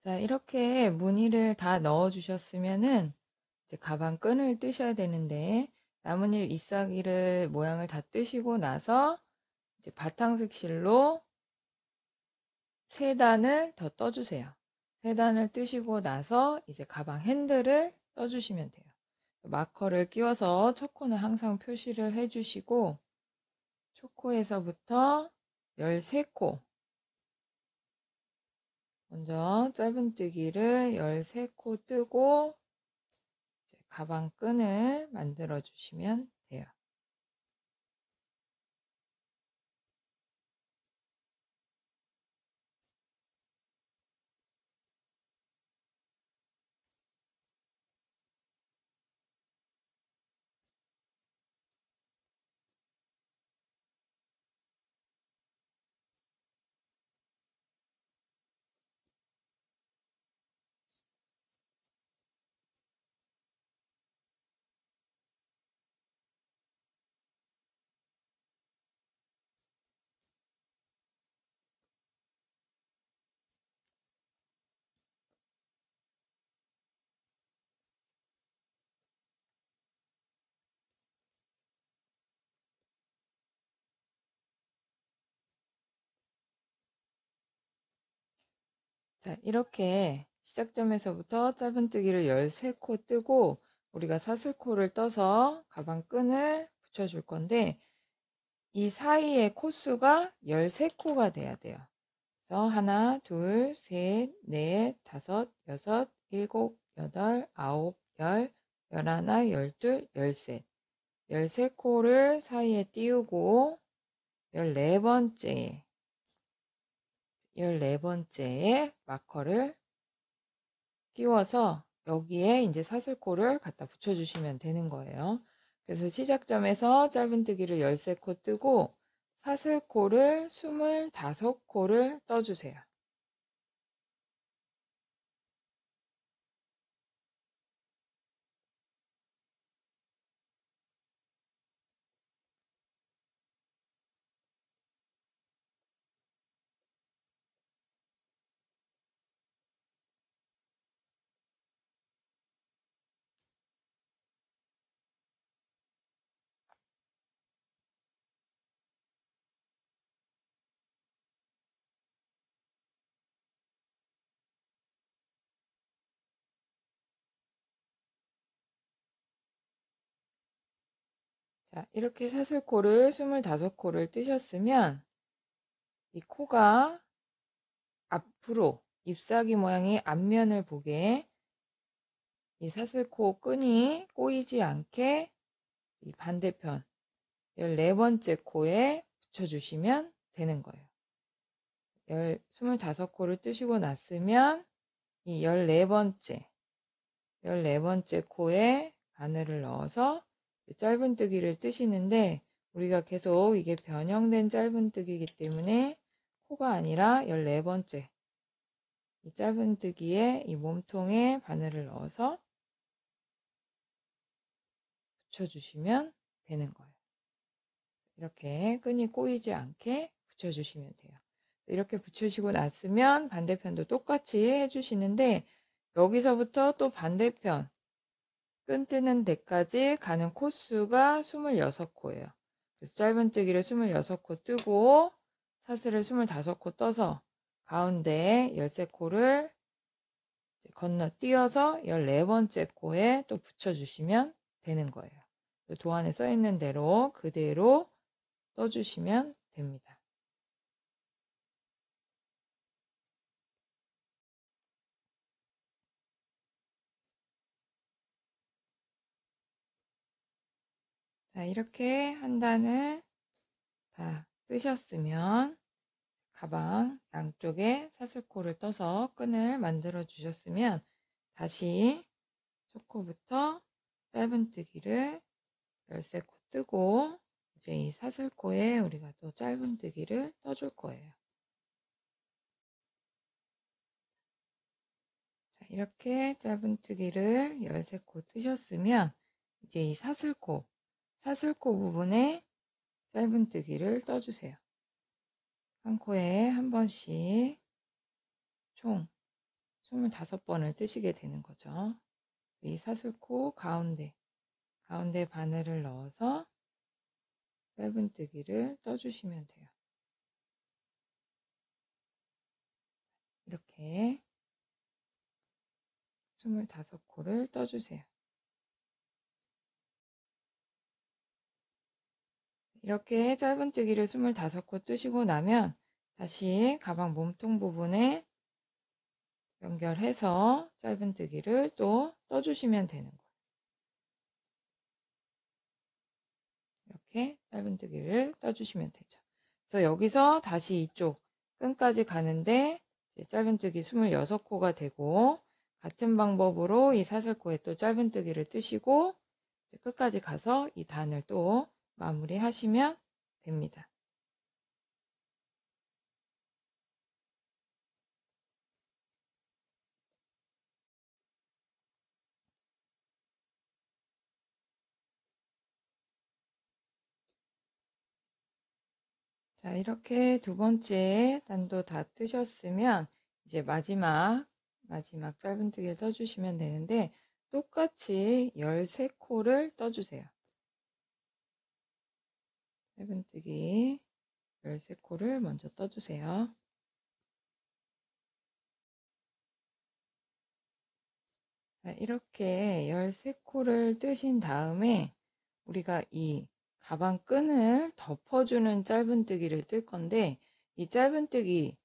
자, 이렇게 무늬를 다 넣어 주셨으면은 이제 가방 끈을 뜨셔야 되는데, 나뭇잎 잎사귀를 모양을 다 뜨시고 나서 이제 바탕색 실로 3단을 더 떠주세요. 3단을 뜨시고 나서 이제 가방 핸들을 떠주시면 돼요. 마커를 끼워서 첫 코는 항상 표시를 해주시고, 초코에서부터 13코, 먼저 짧은뜨기를 13코 뜨고 이제 가방 끈을 만들어 주시면 돼요. 자, 이렇게 시작점에서부터 짧은뜨기를 13코 뜨고 우리가 사슬코를 떠서 가방 끈을 붙여줄 건데, 이 사이의 코수가 13코가 돼야 돼요. 그래서 하나, 둘, 셋, 넷, 다섯, 여섯, 일곱, 여덟, 아홉, 열, 열하나, 열둘, 열셋. 13코를 사이에 띄우고 14번째에 마커를 끼워서 여기에 이제 사슬코를 갖다 붙여주시면 되는 거예요. 그래서 시작점에서 짧은뜨기를 13코 뜨고 사슬코를 25코를 떠주세요. 자, 이렇게 사슬코를 25코를 뜨셨으면 이 코가 앞으로 잎사귀 모양의 앞면을 보게 이 사슬코 끈이 꼬이지 않게 이 반대편 14번째 코에 붙여주시면 되는 거예요. 25코를 뜨시고 났으면 이 14번째 코에 바늘을 넣어서 짧은뜨기를 뜨시는데, 우리가 계속 이게 변형된 짧은뜨기이기 때문에 코가 아니라 14번째 이 짧은뜨기에 이 몸통에 바늘을 넣어서 붙여주시면 되는 거예요. 이렇게 끈이 꼬이지 않게 붙여주시면 돼요. 이렇게 붙여주시고 났으면 반대편도 똑같이 해주시는데, 여기서부터 또 반대편 끈 뜨는 데까지 가는 코수가 26코예요. 그래서 짧은뜨기를 26코 뜨고 사슬을 25코 떠서 가운데 13코를 건너뛰어서 14번째 코에 또 붙여주시면 되는 거예요. 도안에 써 있는 대로 그대로 떠주시면 됩니다. 자, 이렇게 한 단을 다 뜨셨으면 가방 양쪽에 사슬코를 떠서 끈을 만들어 주셨으면 다시 첫 코부터 짧은뜨기를 13코 뜨고 이제 이 사슬코에 우리가 또 짧은뜨기를 떠줄 거예요. 자, 이렇게 짧은뜨기를 13코 뜨셨으면 이제 이 사슬코 부분에 짧은뜨기를 떠주세요. 한 코에 한 번씩 총 25번을 뜨시게 되는 거죠. 이 사슬코 가운데 바늘을 넣어서 짧은뜨기를 떠주시면 돼요. 이렇게 25코를 떠주세요. 이렇게 짧은뜨기를 25코 뜨시고 나면 다시 가방 몸통 부분에 연결해서 짧은뜨기를 또 떠주시면 되는 거예요. 이렇게 짧은뜨기를 떠주시면 되죠. 그래서 여기서 다시 이쪽 끈까지 가는데 짧은뜨기 26코가 되고, 같은 방법으로 이 사슬코에 또 짧은뜨기를 뜨시고 끝까지 가서 이 단을 또 마무리 하시면 됩니다. 자, 이렇게 두 번째 단도 다 뜨셨으면 이제 마지막 짧은뜨기를 떠주시면 되는데, 똑같이 13코를 떠주세요. 짧은뜨기 13코를 먼저 떠주세요. 자, 이렇게 13코를 뜨신 다음에 우리가 이 가방 끈을 덮어주는 짧은뜨기를 뜰 건데, 이 짧은뜨기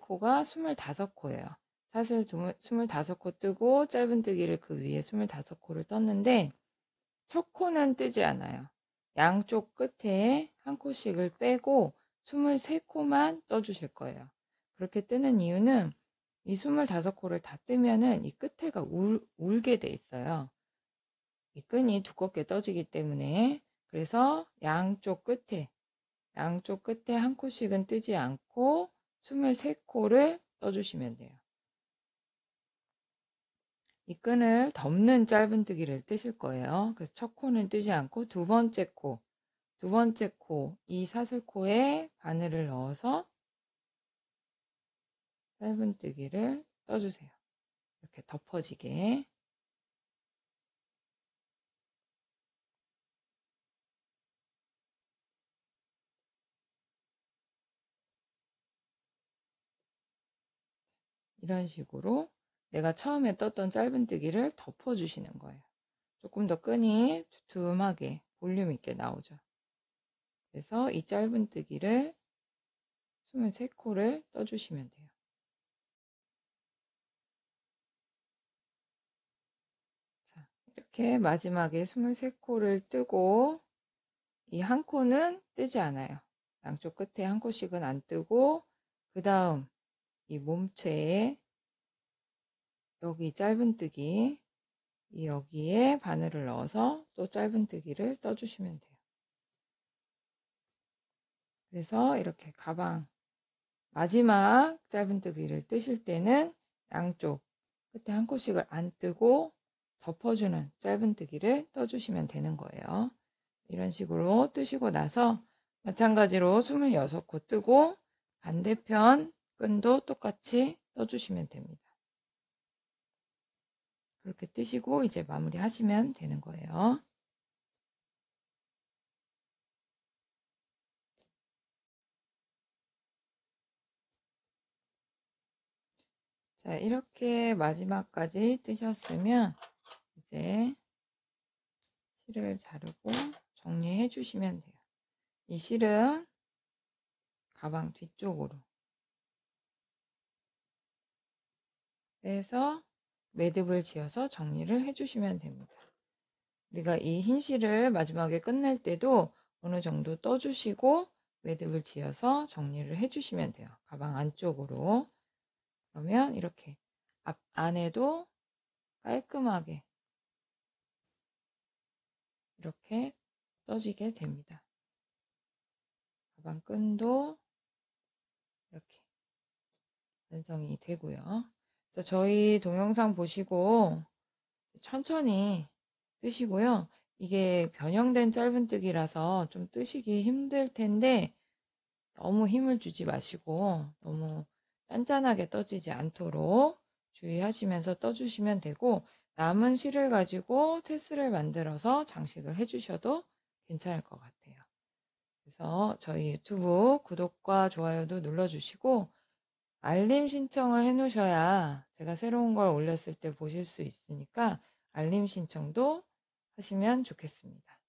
코가 25코예요. 사슬 25코 뜨고 짧은뜨기를 그 위에 25코를 떴는데, 첫 코는 뜨지 않아요. 양쪽 끝에 한 코씩을 빼고 23코만 떠주실 거예요. 그렇게 뜨는 이유는 이 25코를 다 뜨면은 이 끝에가 울게 돼 있어요. 이 끈이 두껍게 떠지기 때문에. 그래서 양쪽 끝에 한 코씩은 뜨지 않고 23코를 떠주시면 돼요. 이 끈을 덮는 짧은뜨기를 뜨실 거예요. 그래서 첫 코는 뜨지 않고 두 번째 코, 이 사슬코에 바늘을 넣어서 짧은뜨기를 떠주세요. 이렇게 덮어지게. 이런 식으로 내가 처음에 떴던 짧은뜨기를 덮어주시는 거예요. 조금 더 끈이 두툼하게 볼륨 있게 나오죠. 그래서 이 짧은뜨기를 23코를 떠주시면 돼요. 자, 이렇게 마지막에 23코를 뜨고 이 한 코는 뜨지 않아요. 양쪽 끝에 한 코씩은 안 뜨고, 그 다음 이 몸체에 여기 짧은뜨기, 여기에 바늘을 넣어서 또 짧은뜨기를 떠주시면 돼요. 그래서 이렇게 가방 마지막 짧은뜨기를 뜨실 때는 양쪽 끝에 한 코씩을 안 뜨고 덮어주는 짧은뜨기를 떠주시면 되는 거예요. 이런 식으로 뜨시고 나서 마찬가지로 26코 뜨고 반대편 끈도 똑같이 떠주시면 됩니다. 그렇게 뜨시고 이제 마무리 하시면 되는 거예요. 자, 이렇게 마지막까지 뜨셨으면 이제 실을 자르고 정리해 주시면 돼요. 이 실은 가방 뒤쪽으로 빼서 매듭을 지어서 정리를 해 주시면 됩니다. 우리가 이 흰 실을 마지막에 끝낼 때도 어느 정도 떠주시고 매듭을 지어서 정리를 해 주시면 돼요. 가방 안쪽으로. 그러면 이렇게 안에도 깔끔하게 이렇게 떠지게 됩니다. 가방 끈도 이렇게 완성이 되고요. 그래서 저희 동영상 보시고 천천히 뜨시고요. 이게 변형된 짧은뜨기라서 좀 뜨시기 힘들 텐데 너무 힘을 주지 마시고 너무 단단하게 떠지지 않도록 주의하시면서 떠주시면 되고, 남은 실을 가지고 테스를 만들어서 장식을 해주셔도 괜찮을 것 같아요. 그래서 저희 유튜브 구독과 좋아요도 눌러주시고 알림 신청을 해 놓으셔야 제가 새로운 걸 올렸을 때 보실 수 있으니까 알림 신청도 하시면 좋겠습니다.